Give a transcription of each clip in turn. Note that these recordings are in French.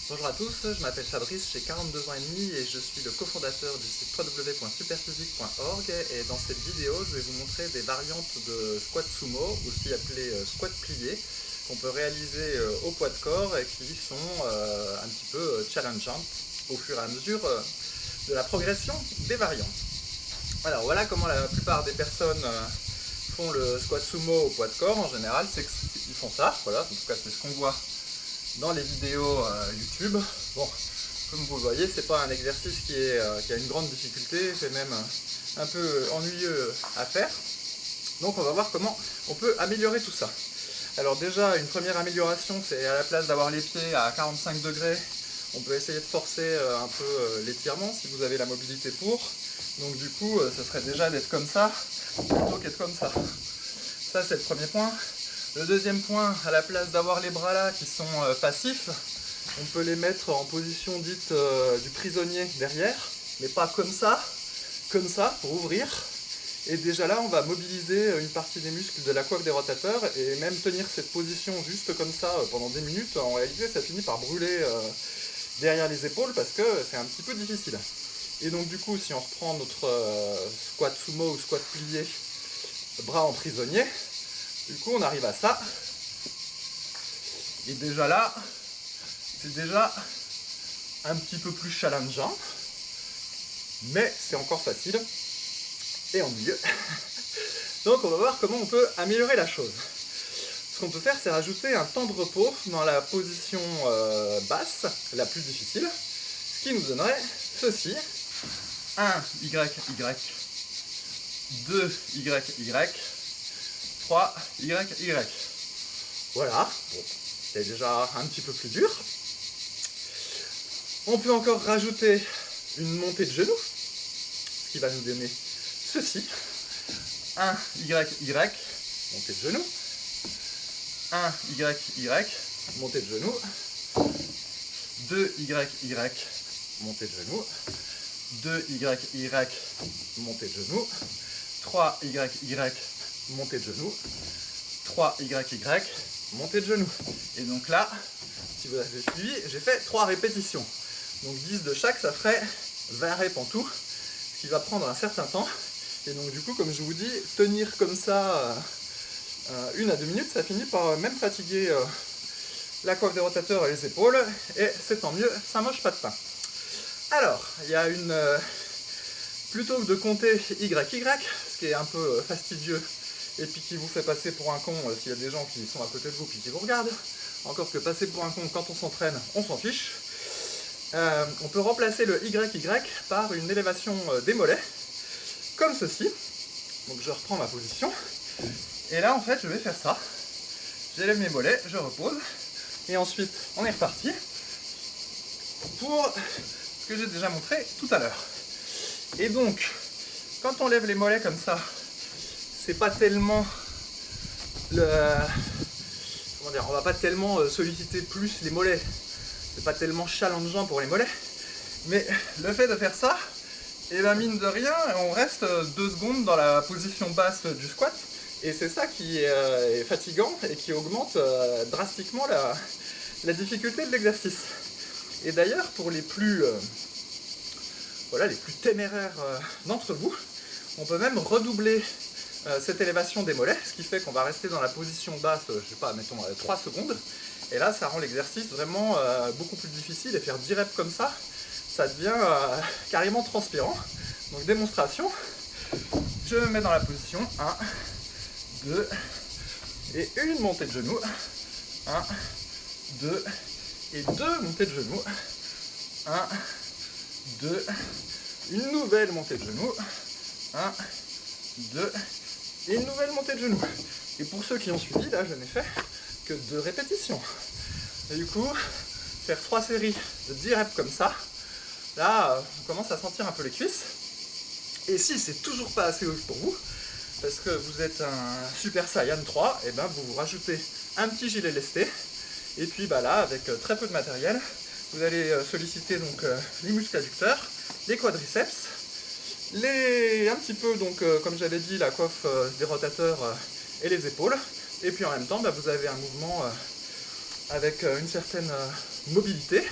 Bonjour à tous, je m'appelle Fabrice, j'ai 42 ans et demi et je suis le cofondateur du site www.superphysique.org et dans cette vidéo je vais vous montrer des variantes de squat sumo, aussi appelé squat plié, qu'on peut réaliser au poids de corps et qui sont un petit peu challengeantes au fur et à mesure de la progression des variantes. Alors voilà comment la plupart des personnes font le squat sumo au poids de corps. En général, c'est qu'ils font ça, voilà, en tout cas c'est ce qu'on voit dans les vidéos YouTube. Bon, comme vous le voyez, c'est pas un exercice qui a une grande difficulté, c'est même un peu ennuyeux à faire. Donc on va voir comment on peut améliorer tout ça. Alors déjà, une première amélioration, c'est à la place d'avoir les pieds à 45 degrés, on peut essayer de forcer un peu l'étirement si vous avez la mobilité pour. Donc du coup, ce serait déjà d'être comme ça, plutôt qu'être comme ça. Ça, c'est le premier point. Le deuxième point, à la place d'avoir les bras là qui sont passifs, on peut les mettre en position dite du prisonnier derrière, mais pas comme ça, pour ouvrir. Et déjà là, on va mobiliser une partie des muscles de la coiffe des rotateurs et même tenir cette position juste comme ça pendant des minutes, en réalité, ça finit par brûler derrière les épaules parce que c'est un petit peu difficile. Et donc du coup, si on reprend notre squat sumo ou squat plié, bras en prisonnier, du coup on arrive à ça. Et déjà là, c'est déjà un petit peu plus challengeant, mais c'est encore facile et ennuyeux. Donc on va voir comment on peut améliorer la chose. Ce qu'on peut faire, c'est rajouter un temps de repos dans la position basse, la plus difficile, ce qui nous donnerait ceci. 1 YY, 2 YY, 3 YY. Voilà, bon, c'est déjà un petit peu plus dur. On peut encore rajouter une montée de genoux, ce qui va nous donner ceci. 1 YY, montée de genoux. 1 YY, montée de genoux. 2 YY, montée de genoux. 2 YY, montée de genoux. 3 YY, montée de genoux. 3 YY, montée de genoux. Et donc là, si vous avez suivi, j'ai fait 3 répétitions. Donc 10 de chaque, ça ferait 20 reps en tout, ce qui va prendre un certain temps. Et donc du coup, comme je vous dis, tenir comme ça 1 à 2 minutes, ça finit par même fatiguer la coiffe des rotateurs et les épaules. Et c'est tant mieux, ça mange pas de pain. Alors, il y a une... plutôt que de compter YY, ce qui est un peu fastidieux, et puis qui vous fait passer pour un con s'il y a des gens qui sont à côté de vous puis qui vous regardent, encore que passer pour un con quand on s'entraîne, on s'en fiche. On peut remplacer le YY par une élévation des mollets, comme ceci. Donc je reprends ma position, et là en fait je vais faire ça. J'élève mes mollets, je repose, et ensuite on est reparti pour ce que j'ai déjà montré tout à l'heure. Et donc, quand on lève les mollets comme ça, c'est pas tellement le... Comment dire, on va pas tellement solliciter plus les mollets. C'est pas tellement challengeant pour les mollets. Mais le fait de faire ça, et ben mine de rien, on reste 2 secondes dans la position basse du squat. Et c'est ça qui est fatigant et qui augmente drastiquement la difficulté de l'exercice. Et d'ailleurs, pour les plus... voilà, les plus téméraires d'entre vous, on peut même redoubler cette élévation des mollets, ce qui fait qu'on va rester dans la position basse, je sais pas, mettons 3 secondes, et là ça rend l'exercice vraiment beaucoup plus difficile, et faire 10 reps comme ça, ça devient carrément transpirant. Donc démonstration, je me mets dans la position, 1, 2, et une montée de genoux, 1, 2, et 2 montées de genoux, 1, 2, une nouvelle montée de genoux, 1, 2, et une nouvelle montée de genoux. Et pour ceux qui ont suivi, là je n'ai fait que 2 répétitions. Et du coup, faire 3 séries de 10 reps comme ça, là on commence à sentir un peu les cuisses. Et si c'est toujours pas assez haut pour vous, parce que vous êtes un Super Saiyan 3, et ben vous rajoutez un petit gilet lesté, et puis bah là, avec très peu de matériel, vous allez solliciter donc les muscles adducteurs, les quadriceps, un petit peu donc comme j'avais dit la coiffe des rotateurs et les épaules, et puis en même temps bah, vous avez un mouvement avec une certaine mobilité,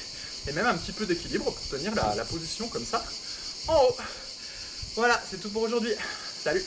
et même un petit peu d'équilibre pour tenir la position comme ça en haut. Voilà, c'est tout pour aujourd'hui. Salut!